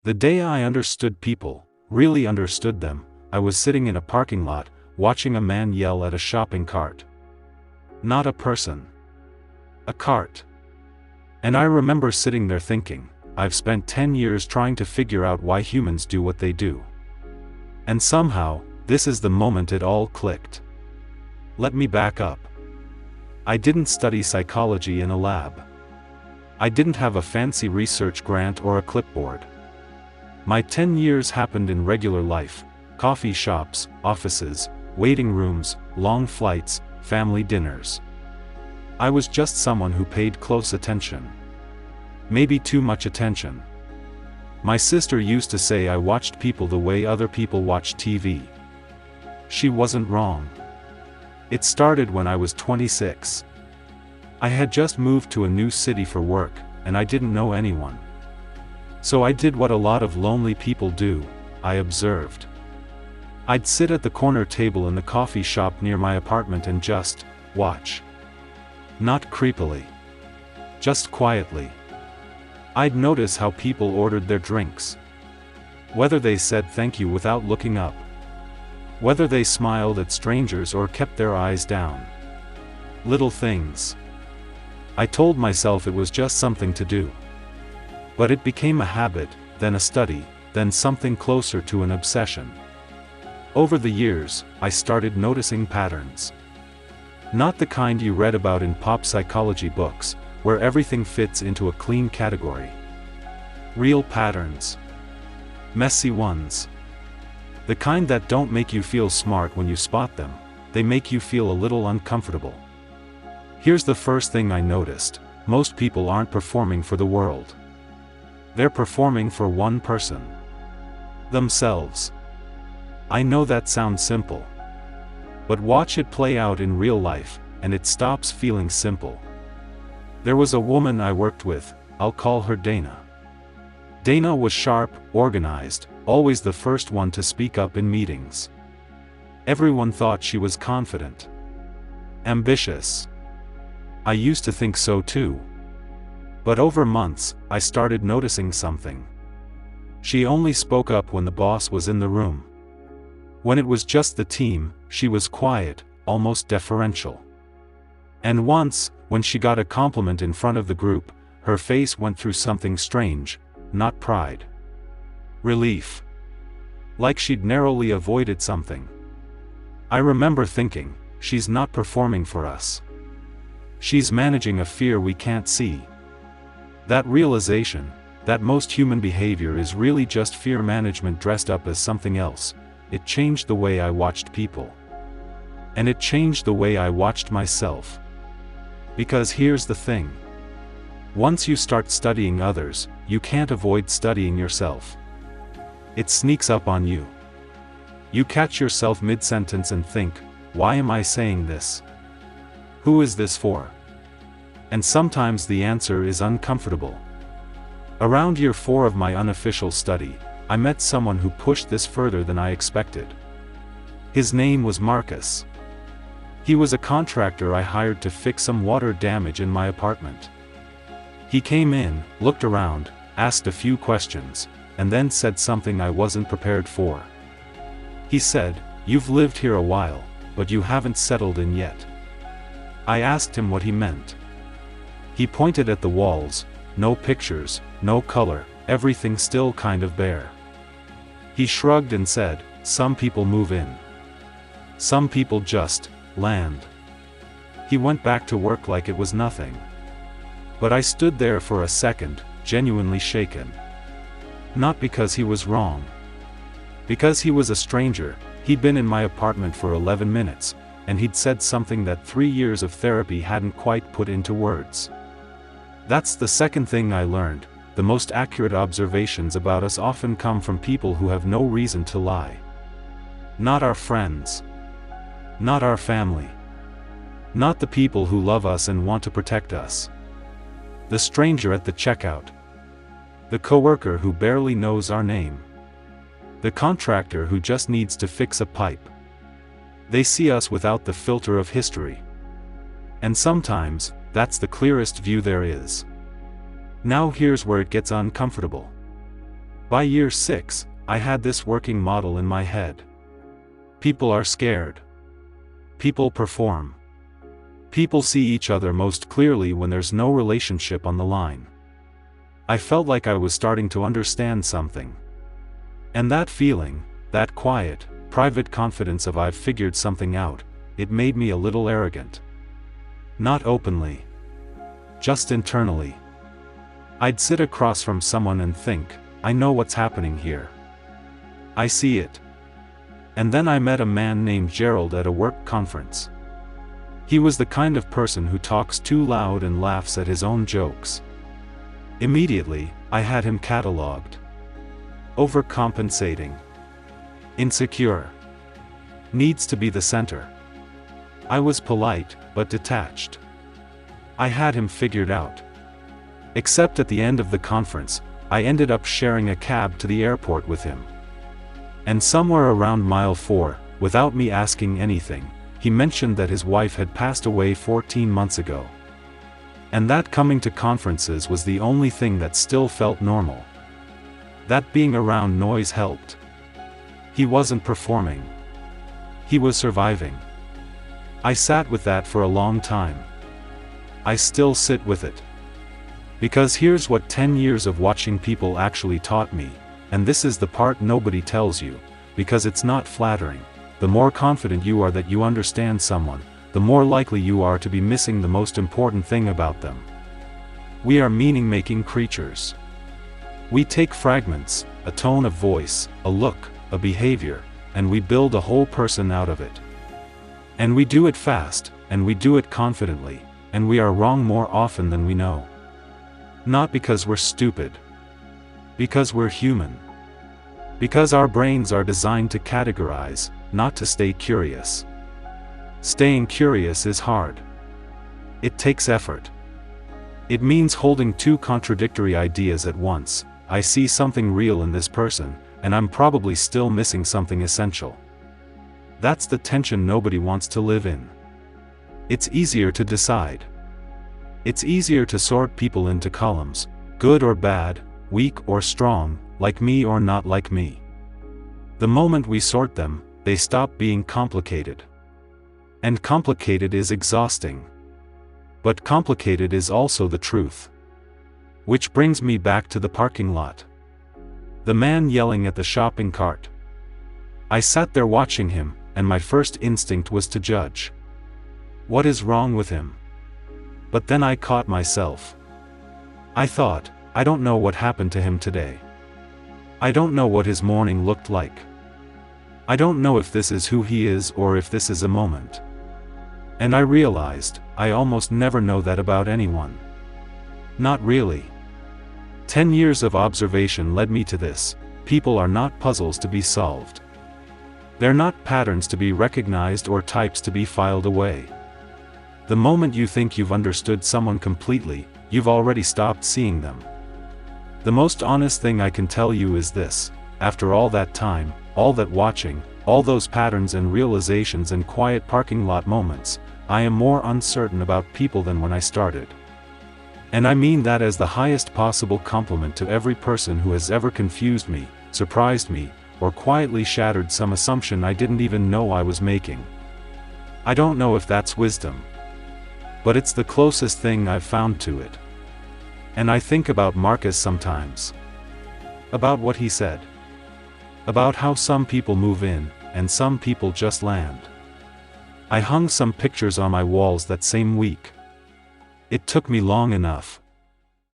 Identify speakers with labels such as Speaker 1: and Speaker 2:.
Speaker 1: The day I understood people, really understood them, I was sitting in a parking lot, watching a man yell at a shopping cart. Not a person. A cart. And I remember sitting there thinking, I've spent 10 years trying to figure out why humans do what they do. And somehow, this is the moment it all clicked. Let me back up. I didn't study psychology in a lab. I didn't have a fancy research grant or a clipboard. My 10 years happened in regular life: coffee shops, offices, waiting rooms, long flights, family dinners. I was just someone who paid close attention. Maybe too much attention. My sister used to say I watched people the way other people watch TV. She wasn't wrong. It started when I was 26. I had just moved to a new city for work, and I didn't know anyone. So I did what a lot of lonely people do: I observed. I'd sit at the corner table in the coffee shop near my apartment and just watch. Not creepily. Just quietly. I'd notice how people ordered their drinks. Whether they said thank you without looking up. Whether they smiled at strangers or kept their eyes down. Little things. I told myself it was just something to do. But it became a habit, then a study, then something closer to an obsession. Over the years, I started noticing patterns. Not the kind you read about in pop psychology books, where everything fits into a clean category. Real patterns. Messy ones. The kind that don't make you feel smart when you spot them, they make you feel a little uncomfortable. Here's the first thing I noticed: most people aren't performing for the world. They're performing for one person. Themselves. I know that sounds simple. But watch it play out in real life, and it stops feeling simple. There was a woman I worked with, I'll call her Dana. Dana was sharp, organized, always the first one to speak up in meetings. Everyone thought she was confident. Ambitious. I used to think so too. But over months, I started noticing something. She only spoke up when the boss was in the room. When it was just the team, she was quiet, almost deferential. And once, when she got a compliment in front of the group, her face went through something strange: not pride. Relief. Like she'd narrowly avoided something. I remember thinking, she's not performing for us. She's managing a fear we can't see. That realization, that most human behavior is really just fear management dressed up as something else, it changed the way I watched people. And it changed the way I watched myself. Because here's the thing. Once you start studying others, you can't avoid studying yourself. It sneaks up on you. You catch yourself mid-sentence and think, why am I saying this? Who is this for? And sometimes the answer is uncomfortable. Around year 4 of my unofficial study, I met someone who pushed this further than I expected. His name was Marcus. He was a contractor I hired to fix some water damage in my apartment. He came in, looked around, asked a few questions, and then said something I wasn't prepared for. He said, "You've lived here a while, but you haven't settled in yet." I asked him what he meant. He pointed at the walls: no pictures, no color, everything still kind of bare. He shrugged and said, "Some people move in. Some people just land." He went back to work like it was nothing. But I stood there for a second, genuinely shaken. Not because he was wrong. Because he was a stranger. He'd been in my apartment for 11 minutes, and he'd said something that 3 years of therapy hadn't quite put into words. That's the second thing I learned: the most accurate observations about us often come from people who have no reason to lie. Not our friends. Not our family. Not the people who love us and want to protect us. The stranger at the checkout. The coworker who barely knows our name. The contractor who just needs to fix a pipe. They see us without the filter of history. And sometimes, that's the clearest view there is. Now here's where it gets uncomfortable. By year 6, I had this working model in my head. People are scared. People perform. People see each other most clearly when there's no relationship on the line. I felt like I was starting to understand something. And that feeling, that quiet, private confidence of I've figured something out, it made me a little arrogant. Not openly. Just internally. I'd sit across from someone and think, I know what's happening here. I see it. And then I met a man named Gerald at a work conference. He was the kind of person who talks too loud and laughs at his own jokes. Immediately, I had him catalogued. Overcompensating. Insecure. Needs to be the center. I was polite, but detached. I had him figured out. Except at the end of the conference, I ended up sharing a cab to the airport with him. And somewhere around mile 4, without me asking anything, he mentioned that his wife had passed away 14 months ago. And that coming to conferences was the only thing that still felt normal. That being around noise helped. He wasn't performing. He was surviving. I sat with that for a long time. I still sit with it. Because here's what 10 years of watching people actually taught me, and this is the part nobody tells you, because it's not flattering. The more confident you are that you understand someone, the more likely you are to be missing the most important thing about them. We are meaning-making creatures. We take fragments, a tone of voice, a look, a behavior, and we build a whole person out of it. And we do it fast, and we do it confidently, and we are wrong more often than we know. Not because we're stupid. Because we're human. Because our brains are designed to categorize, not to stay curious. Staying curious is hard. It takes effort. It means holding two contradictory ideas at once. I see something real in this person, and I'm probably still missing something essential. That's the tension nobody wants to live in. It's easier to decide. It's easier to sort people into columns, good or bad, weak or strong, like me or not like me. The moment we sort them, they stop being complicated. And complicated is exhausting. But complicated is also the truth. Which brings me back to the parking lot. The man yelling at the shopping cart. I sat there watching him, and my first instinct was to judge. What is wrong with him? But then I caught myself. I thought, I don't know what happened to him today. I don't know what his morning looked like. I don't know if this is who he is or if this is a moment. And I realized, I almost never know that about anyone. Not really. 10 years of observation led me to this: people are not puzzles to be solved. They're not patterns to be recognized or types to be filed away. The moment you think you've understood someone completely, you've already stopped seeing them. The most honest thing I can tell you is this: after all that time, all that watching, all those patterns and realizations and quiet parking lot moments, I am more uncertain about people than when I started. And I mean that as the highest possible compliment to every person who has ever confused me, surprised me, or quietly shattered some assumption I didn't even know I was making. I don't know if that's wisdom. But it's the closest thing I've found to it. And I think about Marcus sometimes. About what he said. About how some people move in, and some people just land. I hung some pictures on my walls that same week. It took me long enough,